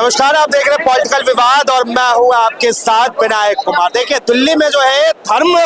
नमस्कार, आप देख रहे हैं पॉलिटिकल विवाद और मैं हूं आपके साथ विनायक कुमार। देखिए, दिल्ली में जो है धर्म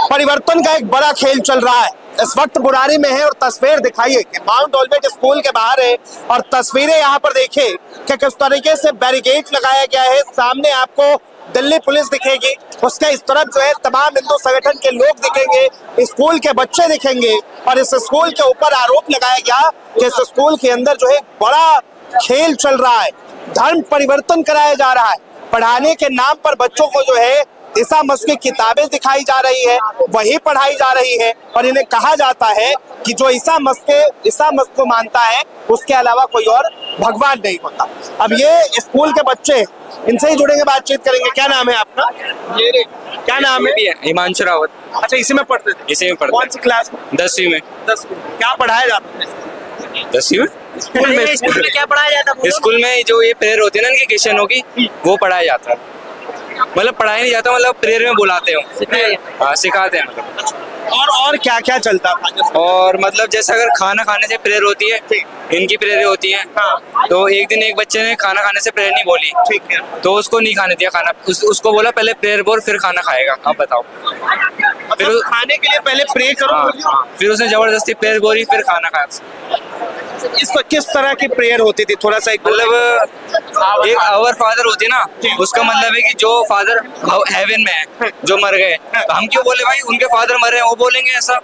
परिवर्तन का एक बड़ा खेल चल रहा है। इस वक्त बुरारी में है और तस्वीर दिखाइए कि माउंट ओलिवेट स्कूल के बाहर है और तस्वीरें यहाँ पर देखिए कि किस तरीके से बैरिकेड लगाया गया है। सामने आपको दिल्ली पुलिस दिखेगी, उसके इस तरफ जो है तमाम हिंदू संगठन के लोग दिखेंगे, स्कूल के बच्चे दिखेंगे और इस स्कूल के ऊपर आरोप लगाया गया कि इस स्कूल के अंदर जो है बड़ा खेल चल रहा है, धर्म परिवर्तन कराया जा रहा है। पढ़ाने के नाम पर बच्चों को जो है ईसा मसीह की किताबें दिखाई जा रही है, वही पढ़ाई जा रही है और इन्हें कहा जाता है कि जो ईसा मसीह को मानता है उसके अलावा कोई और भगवान नहीं होता। अब ये स्कूल के बच्चे, इनसे ही जुड़ेंगे, बातचीत करेंगे। क्या नाम है आपका? क्या नाम है? हिमांशु रावत। अच्छा, इसी में पढ़ते थे? इसी में पढ़ते। कौन सी क्लास में? 10वीं में। 10वीं। क्या पढ़ाया जाता है 10वीं में? स्कूल में क्या पढ़ाया जाता है? स्कूल में जो ये प्रेयर होती है ना इनकी क्रिश्चियनों की, वो पढ़ाया जाता है। मतलब पढ़ाया नहीं जाता, मतलब प्रेयर में बुलाते हो, हाँ सिखाते हैं मतलब। और क्या क्या चलता था? और मतलब जैसे अगर खाना खाने से प्रेयर होती है, इनकी प्रेयर होती है, तो एक दिन एक बच्चे ने खाना खाने से प्रेयर नहीं बोली, ठीक है, तो उसको नहीं खाने दिया खाना। उसको बोला पहले प्रेयर बोल फिर खाना खाएगा। आप बताओ, फिर खाने के लिए पहले प्रे करो। हाँ, फिर उसने जबरदस्ती प्रेयर बोली फिर खाना खाया। इस पर किस तरह की प्रेयर होती थी? थोड़ा सा मतलब एक आवर फादर होती है ना, उसका मतलब है कि जो फादर हेवन में है, जो मर गए, तो हम क्यों बोले भाई उनके फादर मरे हैं, वो बोलेंगे ऐसा,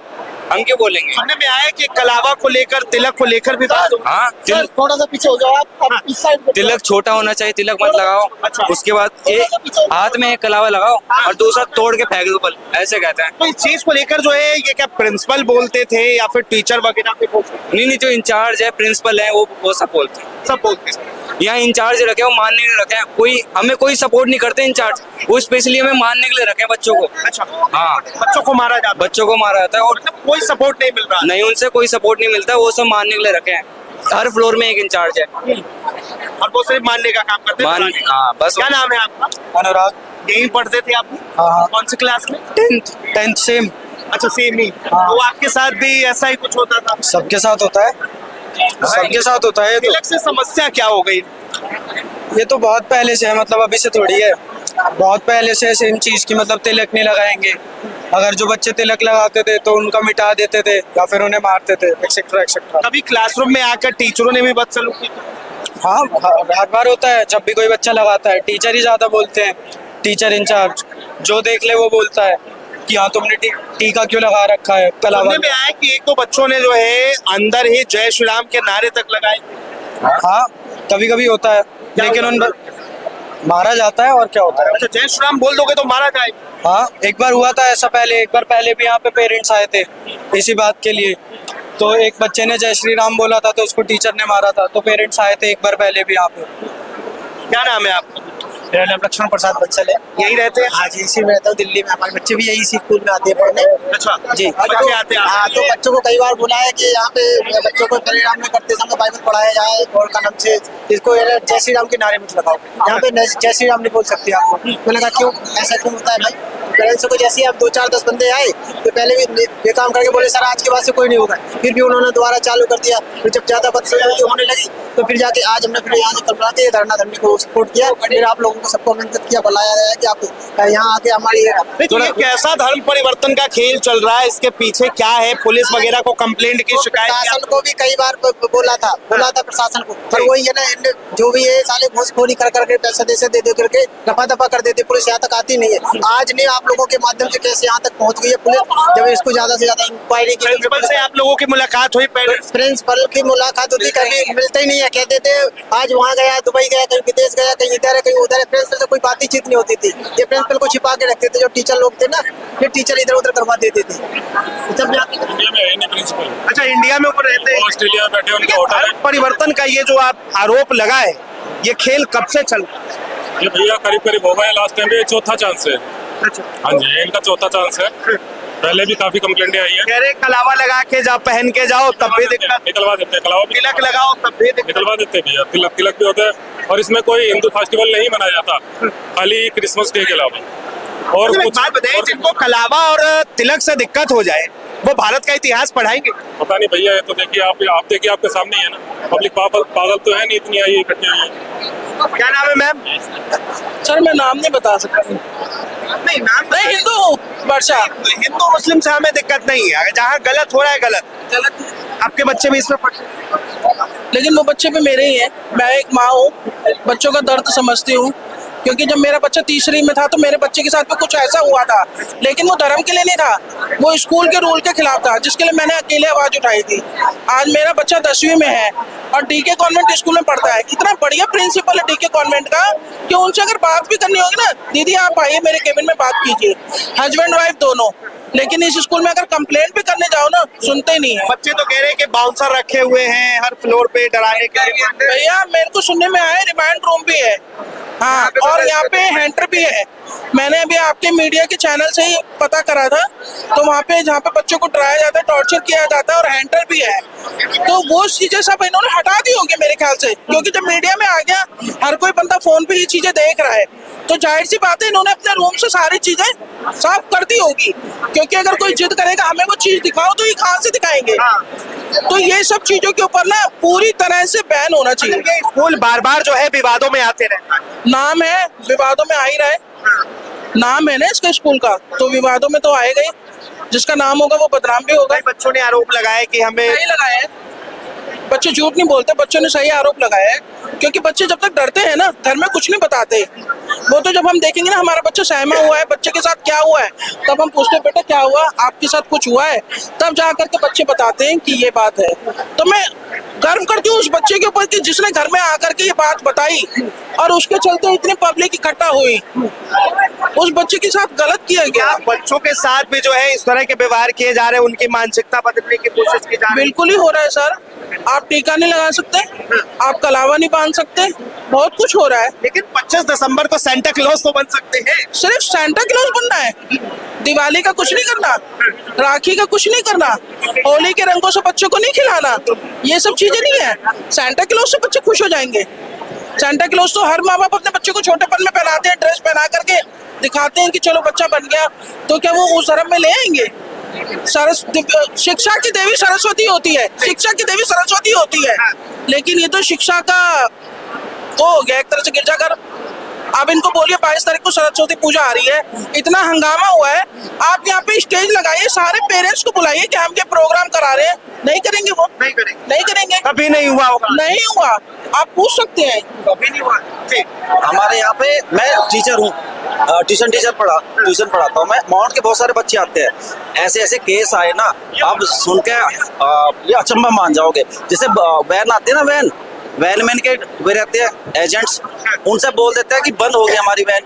हम क्यों बोलेंगे? सुनने में आया कि कलावा को लेकर, तिलक को लेकर भी बात। हाँ, थोड़ा सा पीछे हो जाओ आप इस साइड। तिलक छोटा होना चाहिए, तिलक मत लगाओ। अच्छा। उसके बाद एक हाथ में एक कलावा लगाओ और दूसरा तोड़ के फेंक दो बल, ऐसे कहते हैं। तो इस चीज को लेकर जो है ये क्या प्रिंसिपल बोलते थे या फिर टीचर वगैरह भी बोलते थे? नहीं, जो इंचार्ज है, प्रिंसिपल है, वो सब बोलते हैं। सब बोलते हैं। यहाँ इंचार्ज रखे, वो मानने के लिए रखे हैं। कोई हमें कोई सपोर्ट नहीं करते इंचार्ज, वो स्पेशली हमें मानने के लिए रखे हैं बच्चों को। अच्छा, हाँ, बच्चों को मारा जाता है? बच्चों को मारा जाता है और मतलब कोई सपोर्ट नहीं मिल रहा? नहीं, उनसे कोई सपोर्ट नहीं मिलता, वो सब मानने के लिए रखे हैं। हर फ्लोर में एक इंचार्ज है और वो सिर्फ मानने का काम करते हैं? हाँ बस। क्या नाम है आपका? अनुराग। यहीं पढ़ते थे आप? हाँ। कौन सी क्लास में? 10th same. अच्छा, सेम ही। हाँ। तो आपके साथ भी ऐसा ही कुछ होता था? सबके साथ होता है, सबके साथ होता है। तिलक से समस्या क्या हो गई? ये तो बहुत पहले से है, मतलब अभी से थोड़ी है, बहुत पहले से सेम चीज की, मतलब तिलक नहीं लगाएंगे। अगर जो बच्चे तिलक लगाते थे तो उनका मिटा देते थे या फिर उन्हें मारते थे, एक्सेट्रा एक्सेट्रा। कभी क्लासरूम में आकर टीचरों ने भी बदसलूकी? हाँ, हर बार होता है। जब भी कोई बच्चा लगाता है टीचर ही ज्यादा बोलते हैं, टीचर इंचार्ज जो देख ले वो बोलता है कि हाँ तुमने टीका क्यों लगा रखा है, कलावा। सुनने में आया कि एक दो बच्चों ने जो है अंदर ही जय श्री राम के नारे तक लगाए। हाँ, कभी कभी होता है, लेकिन उन मारा जाता है और क्या होता है। अच्छा, जय श्री राम बोल दोगे तो मारा जाए? हाँ, एक बार हुआ था ऐसा पहले, एक बार पहले भी यहाँ पे पेरेंट्स आए थे इसी बात के लिए, तो एक बच्चे ने जय श्री राम बोला था तो उसको टीचर ने मारा था, तो पेरेंट्स आए थे एक बार पहले भी यहाँ पे। क्या नाम है आपका? मेरा नाम लक्ष्मण प्रसाद बंसल है। यही रहते हैं? हाँ जी, इसी में रहता हूँ, दिल्ली में। हमारे बच्चे भी यही स्कूल में आते हैं पढ़ने। अच्छा जी, बच्चे आते हैं? हाँ, तो बच्चों को कई बार बुलाया कि यहाँ पे बच्चों को श्री राम में करते समय बाइबल पढ़ाया जाए और का नाम से इसको जय श्री राम के नारे मत लगाओ, यहाँ पे जय श्री राम नहीं बोल सकते आपको। मैंने कहा क्यों, ऐसा क्यों होता है भाई? पेरेंट्स को जैसे आप 2-4-10 बंदे आए तो पहले भी ये काम करके बोले सर आज के बाद से कोई नहीं होगा, फिर भी उन्होंने दोबारा चालू कर दिया। फिर जब ज्यादा बदसलूकी होने लगी तो फिर जाके आज हमने फिर यहाँ से कल के धरना धरने को सपोर्ट किया, फिर आप लोगों को सबको आमंत्रित किया, बुलाया गया कि आप यहाँ आके हमारी ये कैसा धर्म परिवर्तन का खेल चल रहा है, इसके पीछे क्या है? पुलिस वगैरह को कंप्लेंट की शिकायत? प्रशासन को भी कई बार बोला था प्रशासन को, पर वही है ना, जो भी है साले घूसखोरी कर करके पैसा दे करके दफा दफा कर देते, पुलिस यहाँ तक आती नहीं है। आज नहीं, आप लोगों के माध्यम से कैसे यहाँ तक पहुँच गई है पुलिस, जब इसको ज्यादा से ज्यादा इंक्वायरी की। प्रिंसिपल से आप लोगों की मुलाकात हुई? प्रिंसिपल की मुलाकात होती, कभी मिलते ही नहीं है, कहते थे आज वहाँ गया, दुबई गया, कहीं विदेश गया, कहीं इधर है कहीं उधर है। प्रिंसिपल से कोई बातचीत नहीं होती थी, ये प्रिंसिपल को छिपा के रखते थे। जो टीचर लोग थे ना, ये टीचर इधर उधर करवा देते थे। इंडिया में है नहीं प्रिंसिपल। अच्छा, इंडिया में वो रहते हैं? ऑस्ट्रेलिया में बैठे उनका होटल है। परिवर्तन का ये जो आप आरोप लगाए, ये खेल कब से चल रहा है? ये भैया करीब हो गए, लास्ट टाइम भी चौथा चांस है। अच्छा, हाँ जी, इनका चौथा चांस है। पहले भी काफी कंप्लेंट आई है। कह रहे कलावा लगा के जा, पहन के जाओ तब भी दिक्कत, निकलवा देते हैं, कलावा भी तिलक लगाओ तब भी दिक्कत। निकलवा देते हैं भैया, तिलक भी होता है। और इसमें कोई हिंदू फेस्टिवल नहीं मनाया जाता, खाली क्रिसमस डे के अलावा। और मुझे एक कुछ बात बताइए, जिनको कलावा और तिलक से दिक्कत हो जाए वो भारत का इतिहास पढ़ाएंगे? पता नहीं भैया, ये तो देखिए आप देखिए आपके सामने ही है ना, पब्लिक पागल तो है नहीं, इतनी आई इकट्ठी हुई है। क्या नाम है मैम? सर मैं नाम नहीं बता सकता। नहीं, नाम मैं हिंदू हूँ वर्षा। हिंदू मुस्लिम से हमें दिक्कत नहीं है, जहाँ गलत हो रहा है गलत। आपके बच्चे भी इसमें पढ़ते? लेकिन वो बच्चे भी मेरे ही हैं। मैं एक माँ हूँ, बच्चों का दर्द समझती हूँ, क्योंकि जब मेरा बच्चा तीसरी में था तो मेरे बच्चे के साथ भी कुछ ऐसा हुआ था, लेकिन वो धर्म के लिए नहीं था, वो स्कूल के रूल के खिलाफ था, जिसके लिए मैंने अकेले आवाज उठाई थी। आज मेरा बच्चा 10वीं में है और डीके कॉन्वेंट स्कूल में पढ़ता है। इतना बढ़िया प्रिंसिपल है डीके कॉन्वेंट का कि उनसे अगर बात भी करनी होगी ना, दीदी आप आइए मेरे केबिन में बात कीजिए, हस्बैंड वाइफ दोनों। लेकिन इस स्कूल में अगर कंप्लेंट भी करने जाओ ना, सुनते ही नहीं है। बच्चे तो कह रहे हैं कि बाउंसर रखे हुए हैं हर फ्लोर पे डराने के लिए। भैया मेरे को सुनने में आया रिमांड रूम भी है, हाँ, और यहाँ पे हैंटर भी है। मैंने अभी आपके मीडिया के चैनल से ही पता करा था, तो वहाँ पे जहाँ पे बच्चों को डराया जाता है, टॉर्चर किया जाता है, और हैंटर भी है। तो वो चीजें सब इन्होंने हटा दी होगी मेरे ख्याल से, क्योंकि जब मीडिया में आ गया, हर कोई बंदा फोन पे ये चीजें देख रहा है, तो जाहिर सी बात है इन्होंने अपने रूम से सारी चीजें साफ कर दी होगी। क्योंकि अगर कोई जिद करेगा हमें वो चीज दिखाओ, तो ये कहाँ से दिखाएंगे? तो ये सब चीजों के ऊपर ना पूरी तरह से बैन होना चाहिए। ये स्कूल बार बार जो है विवादों में आते रहता है। नाम है, विवादों में आ ही रहा है, नाम है ना इसके स्कूल का, तो विवादों में तो आएगा ही। जिसका नाम होगा वो बदनाम भी होगा। कई बच्चों ने आरोप लगाया कि हमें सही लगाया है, बच्चे झूठ नहीं बोलते, बच्चों ने सही आरोप लगाया है। क्योंकि बच्चे जब तक डरते हैं ना, घर में कुछ नहीं बताते। वो तो जब हम देखेंगे ना हमारा बच्चा सहमा हुआ है, बच्चे के साथ क्या हुआ है, तब हम पूछते बेटा क्या हुआ, आपके साथ कुछ हुआ है, तब जा करके बच्चे बताते हैं कि ये बात है। तो मैं गर्व करती हूँ उस बच्चे के ऊपर कि जिसने घर में आकर के ये बात बताई, और उसके चलते इतनी पब्लिक इकट्ठा हुई। उस बच्चे के साथ गलत किया गया। बच्चों के साथ भी जो है इस तरह के व्यवहार किए जा रहे हैं, उनकी मानसिकता बदलने की कोशिश की जा रही है। बिल्कुल ही हो रहा है सर। आप टीका नहीं लगा सकते, आप कलावा नहीं बांध सकते, बहुत कुछ हो रहा है। लेकिन 25 दिसंबर को सेंटा क्लॉज तो बन सकते हैं। सिर्फ सेंटा क्लॉज बनना है, दिवाली का कुछ नहीं करना, राखी का कुछ नहीं करना, होली के रंगों से बच्चों को नहीं खिलाना, ये सब चीजें नहीं है। सेंटा क्लॉज से बच्चे खुश हो जाएंगे। सेंटा क्लॉज तो हर माँ बाप अपने बच्चे को छोटेपन में पहनाते हैं, ड्रेस पहना करके दिखाते हैं कि चलो बच्चा बन गया। तो क्या वो उस धर्म में ले आएंगे? शिक्षा की देवी सरस्वती होती है, शिक्षा की देवी सरस्वती होती है, लेकिन ये तो शिक्षा का वो हो गया एक तरह से गिरजाघर। अब इनको बोलिए 22 तारीख को सरस्वती पूजा आ रही है, इतना हंगामा हुआ है, आप यहाँ पे स्टेज लगाइए, सारे पेरेंट्स को बुलाइए कि हम ये प्रोग्राम करा रहे हैं। नहीं करेंगे, वो नहीं करेंगे, कभी नहीं हुआ होगा। नहीं हुआ। आप पूछ सकते हैं, कभी नहीं हुआ। हमारे यहाँ पे मैं टीचर हूँ, ट्यूशन पढ़ाता हूँ मैं। माउंट के बहुत सारे बच्चे आते हैं, ऐसे ऐसे केस आए ना, आप सुन के ये अचंभा मान जाओगे। जैसे वैन आते हैं ना, वैन में इनके वे रहते हैं एजेंट्स, उनसे बोल देते हैं कि बंद हो गई हमारी वैन,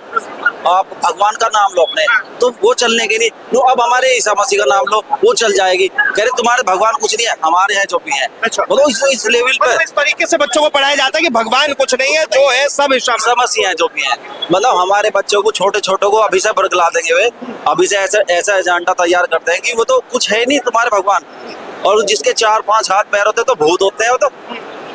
आप भगवान का नाम लो अपने, तो वो चलने की नहीं। लो अब हमारे ईसा मसीह का नाम लो, वो चल जाएगी। कह रहे तुम्हारे भगवान कुछ नहीं है, हमारे हैं जो भी है। अच्छा। बोलो इस लेवल पर इस तरीके से बच्चों को पढ़ाया जाता है कि भगवान कुछ नहीं है, जो है सब ईसा मसीह हैं जो भी हैं। मतलब हमारे बच्चों को छोटे को अभी से बरगला देंगे, वे अभी से ऐसा एजेंडा तैयार करते हैं कि वो तो कुछ है नहीं तुम्हारे भगवान, और जिसके 4-5 हाथ पैर होते हैं तो भूत होते हैं, वो तो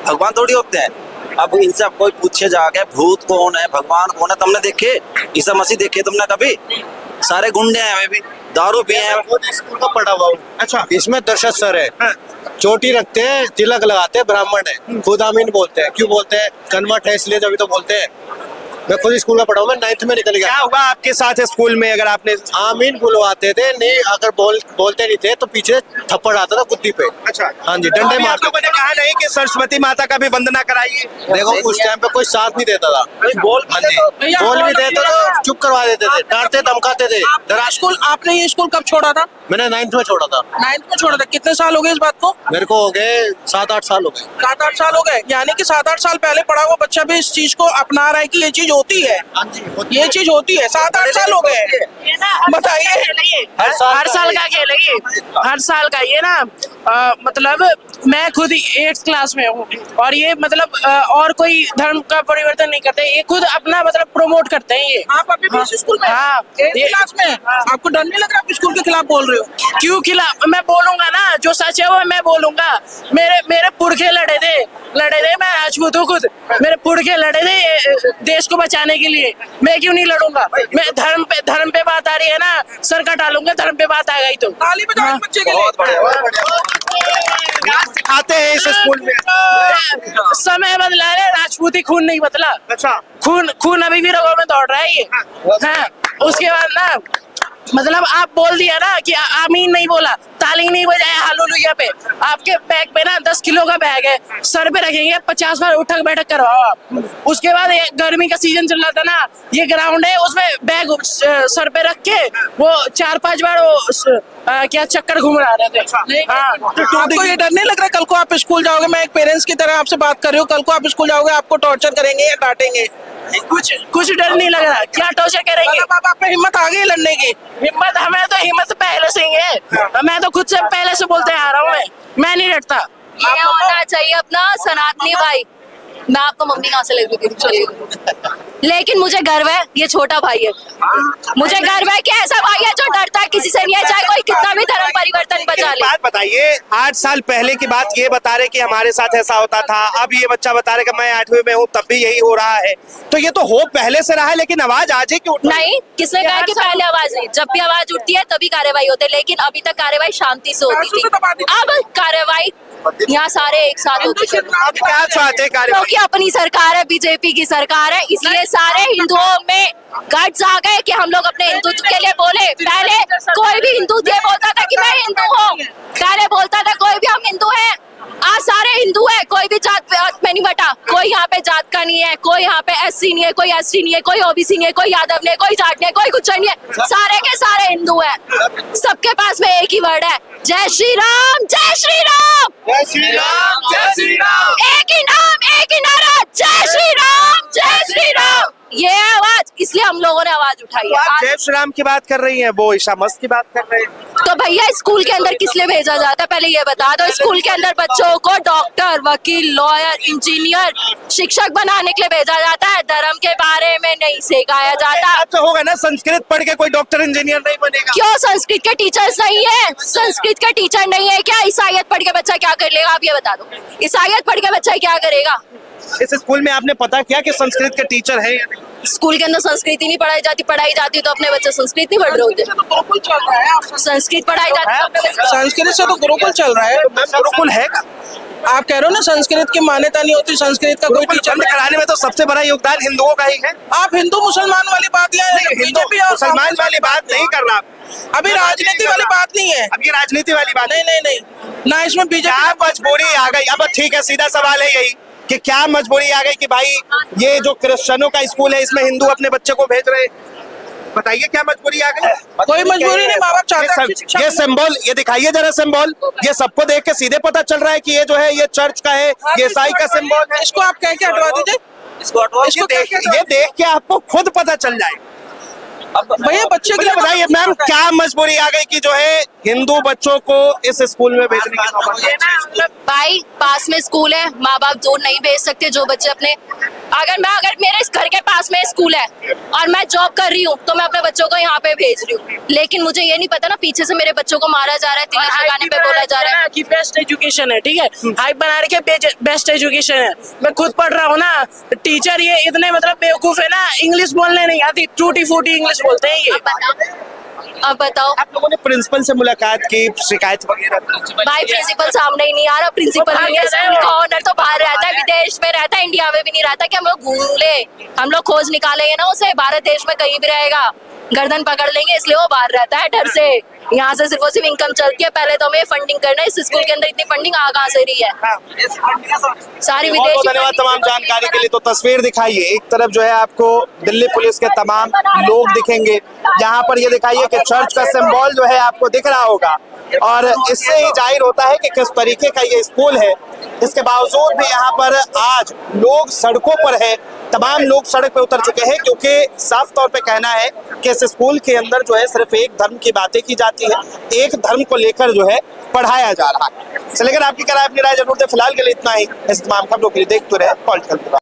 भगवान थोड़ी होते हैं। अब इनसे कोई पूछे जाके भूत कौन है, भगवान कौन है, तुमने देखे ईसा मसीह देखे तुमने कभी? सारे गुंडे हैं, हमें भी दारू पिए हैं। स्कूल का पढ़ा हुआ हूँ। अच्छा। इसमें दर्शक सर है, चोटी रखते हैं, तिलक लगाते हैं, ब्राह्मण है, खुद आमीन बोलते हैं। क्यों बोलते हैं? कन्वर्ट है इसलिए, तभी तो बोलते हैं। मैं खुद स्कूल में पढ़ा हूँ, मैं 9th में निकल गया। क्या हुआ आपके साथ स्कूल में? अगर आपने आमीन बुलवाते थे, नहीं अगर बोलते नहीं थे तो पीछे थप्पड़ आता था कुत्ती पे। अच्छा। हाँ जी, डंडे अभी आप मारते लोगों ने कहा नहीं कि सरस्वती माता का भी वंदना कराइए? देखो उस टाइम पे कोई साथ नहीं देता था। बोल हाँ जी, बोल भी देते तो चुप करवा देते थे, डांटते धमकाते थे। स्कूल आपने ये स्कूल कब छोड़ा था? मैंने 9th में छोड़ा था। 9th में छोड़ा था। कितने साल हो गए इस बात को? मेरे को हो गए 7-8 साल हो गए। 7-8 साल हो गए, यानी कि 7-8 साल पहले पढ़ा हुआ बच्चा भी इस चीज को अपना रहा है कि ये चीज होती है, ये चीज होती है। 7-8 साल हो गए, बताइए। हर साल का खेल है ये, हर साल का ये ना। मतलब मैं खुद 8th क्लास में हूँ, और ये मतलब और कोई धर्म का परिवर्तन नहीं करते, ये खुद अपना मतलब प्रमोट करते हैं ये। आप अभी भी इस स्कूल में? हाँ, 8th क्लास में। आपको डर नहीं लग रहा आप स्कूल के खिलाफ बोल रहे हो? क्यों खिलाफ? मैं बोलूंगा ना, जो सच है वो मैं बोलूंगा। मेरे पुरखे लड़े थे, मैं राजपूत हूँ खुद, मेरे पुरखे लड़े थे देश को बचाने के लिए मैं क्यों नहीं लड़ूंगा? मैं धर्म पे बात आ रही है ना, सर कटा लूंगा। धर्म पे बात आ गई तो ताली बजाओ इस बच्चे के लिए। क्या सिखाते हैं इस स्कूल में? समय बदला है, राजपूती खून नहीं बदला। अच्छा, खून अभी भी रगों में दौड़ रहा है ये। हाँ, उसके बाद ना मतलब आप बोल दिया ना कि आमीन नहीं बोला, ताली नहीं बजाया हालेलुया पे। आपके बैग पे ना 10 किलो का बैग है, सर पे रखेंगे 50 बार उठक बैठक करवाओ आप। उसके बाद गर्मी का सीजन चल रहा था ना, ये ग्राउंड है, उसमें बैग सर पे रख के वो 4-5 बार वो क्या चक्कर घूम रहे थे। हाँ, आपको ये डर नहीं लग रहा कल को आप स्कूल जाओगे? मैं एक पेरेंट्स की तरह आपसे बात कर रही हूँ, कल को आप स्कूल जाओगे आपको टॉर्चर करेंगे या डांटेंगे? कुछ डर नहीं लग रहा। क्या टॉर्चर करेंगे? अब आप में हिम्मत आ गई लड़ने की? हिम्मत हमें तो हिम्मत पहले से ही है। मैं तो खुद से पहले से बोलते आ रहा हूँ, मैं नहीं डरता। ये होना चाहिए अपना सनातनी भाई। मैं आपको मम्मी कहाँ से लग रही थी, चलिए। लेकिन मुझे गर्व है, ये छोटा भाई है। मुझे गर्व है कि ऐसा भाई है जो डरता है किसी से नहीं है, चाहे कोई कितना भी धर्म परिवर्तन बचा ले। बात बताइए, 8 साल पहले की बात ये बता रहे कि हमारे साथ ऐसा होता था, अब ये बच्चा बता रहे कि मैं 8वीं में हूँ तब भी यही हो रहा है। तो ये तो हो पहले से रहा है, लेकिन आवाज आज ही क्यों? नहीं, किसने कहा कि पहले आवाज नहीं? जब भी आवाज उठती है तभी कार्रवाई होती है, लेकिन अभी तक कार्रवाई शांति से होती थी। अब कार्रवाई यहाँ सारे एक साथ होते थे। अब क्या चाहते क्योंकि अपनी सरकार है, बीजेपी की सरकार है, इसलिए सारे हिंदुओं में गट्स आ गए कि हम लोग अपने हिंदुत्व के लिए बोले। पहले कोई भी हिंदू ये बोलता था कि मैं हिंदू हूँ, पहले बोलता था कोई भी हम हिंदू हैं। आज सारे हिंदू है, कोई भी जात में नहीं बटा। कोई यहाँ पे जात का नहीं है, कोई यहाँ पे एससी नहीं है, कोई एसटी नहीं है, कोई ओबीसी नहीं है, कोई यादव नहीं है, कोई जाट नहीं है, कोई कुछ नहीं है। सारे के सारे हिंदू है। सबके पास में एक ही वर्ड है, जय श्री राम, जय श्री राम, जय श्री राम, जय श्री राम। एक ही नाम, एक ही नारा, जय श्री राम, जय श्री राम। ये आवाज, इसलिए हम लोगों ने आवाज उठाई है। आप जय श्री राम की बात कर रही हैं, वो ईशा मस्त की बात कर रहे हैं। तो भैया स्कूल के अंदर किस लिए भेजा जाता है, पहले ये बता दो। स्कूल के अंदर बच्चों को डॉक्टर, वकील, लॉयर, इंजीनियर, शिक्षक बनाने के लिए भेजा जाता है, धर्म के बारे में नहीं सिखाया जाता। तो होगा ना, संस्कृत पढ़ के कोई डॉक्टर इंजीनियर नहीं बनेगा? क्यों संस्कृत के टीचर्स नहीं है? संस्कृत के टीचर नहीं है क्या? ईसाइयत पढ़ के बच्चा क्या कर लेगा, आप ये बता दो। ईसाइयत पढ़ के बच्चा क्या करेगा? इस स्कूल में आपने पता किया कि संस्कृत के टीचर है या नहीं? स्कूल के अंदर संस्कृत ही नहीं पढ़ाई जाती तो अपने बच्चे संस्कृत नहीं पढ़ रहे होते। गुरुकुल चल रहा है, संस्कृत पढ़ाई जाती तो अपने बच्चे संस्कृत से तो गुरुकुल चल रहा है। गुरुकुल है का? आप कह रहे हो ना संस्कृत की मान्यता नहीं होती, संस्कृत का कोई टीचर बंद कराने में तो सबसे बड़ा योगदान हिंदुओं का ही है। आप हिंदू मुसलमान वाली बात या बीजेपी और मुसलमान वाली बात नहीं कर रहा, अभी राजनीति वाली बात नहीं है। अब ये राजनीति वाली बात नहीं नहीं नहीं ना, इसमें बीजेपी। क्या मजबूरी आ गई? अब ठीक है, सीधा सवाल है यही कि क्या मजबूरी आ गई कि भाई ये जो क्रिश्चियनों का स्कूल है इसमें हिंदू अपने बच्चे को भेज रहे हैं? बताइए क्या मजबूरी आ गई? कोई मजबूरी नहीं, माँ बाप चाहते हैं। ये सिंबल, ये दिखाइए जरा सिंबल। ये सबको देख के सीधे पता चल रहा है कि ये जो है ये चर्च का है, ये ईसाई का सिंबल है। इसको आप कह के हटवा दीजिए, इसको हटवाओ। ये देख के आपको खुद पता चल जाए। अब भैया बच्चे के लिए बताइए मैम, क्या मजबूरी आ गई कि जो है हिंदू बच्चों को इस स्कूल में भेजने की नौबत? भाई पास में स्कूल है, माँ बाप दूर नहीं भेज सकते जो बच्चे अपने। अगर मेरे इस घर के पास में स्कूल है और मैं जॉब कर रही हूँ तो मैं अपने बच्चों को यहाँ पे भेज रही हूँ, लेकिन मुझे ये नहीं पता ना पीछे से मेरे बच्चों को मारा जा रहा है, तिलक लगाने पे बोला जा रहा है कि बेस्ट एजुकेशन है। ठीक है, हाइप बना रखे बेस्ट एजुकेशन है। मैं खुद पढ़ रहा हूँ ना, टीचर ये इतने मतलब बेवकूफ है ना, इंग्लिश बोलने नहीं आती, टूटी फूटी इंग्लिश बोलते हैं ये। अब बताओ, आप लोगों ने प्रिंसिपल से मुलाकात की, शिकायत वगैरह? भाई प्रिंसिपल सामने ही नहीं आ रहा। प्रिंसिपल नहीं है, स्कूल का ऑनर तो बाहर रहता है, विदेश में रहता है, इंडिया में भी नहीं रहता कि हम लोग घूम ले, हम लोग खोज निकालेंगे ना उसे। भारत देश में कहीं भी रहेगा, गर्दन पकड़ लेंगे, इसलिए वो बाहर रहता है डर से। यहाँ से सिर्फ और सिर्फ इनकम चलती है। पहले तो हमें फंडिंग करना है, इस स्कूल के अंदर इतनी फंडिंग आ कहाँ से रही है? सारी विदेशी। धन्यवाद तमाम जानकारी के लिए। तो तस्वीर दिखाइए, एक तरफ जो है आपको दिल्ली पुलिस के तमाम लोग दिखेंगे, यहाँ पर ये दिखाइए कि चर्च का सिंबल जो है आपको दिख रहा होगा, और इससे ही जाहिर होता है कि किस तरीके का ये स्कूल है। इसके बावजूद भी यहाँ पर आज लोग सड़कों पर है, तमाम लोग सड़क पे उतर चुके हैं, क्योंकि साफ तौर पे कहना है कि इस स्कूल के अंदर जो है सिर्फ एक धर्म की बातें की जाती है, एक धर्म को लेकर जो है पढ़ाया जा रहा है। चलिए, अगर आपकी क्या राय, अपनी राय जरूर दें। फिलहाल के लिए इतना ही। इस तमाम खबरों के लिए देखते रहे पॉलिटिकल।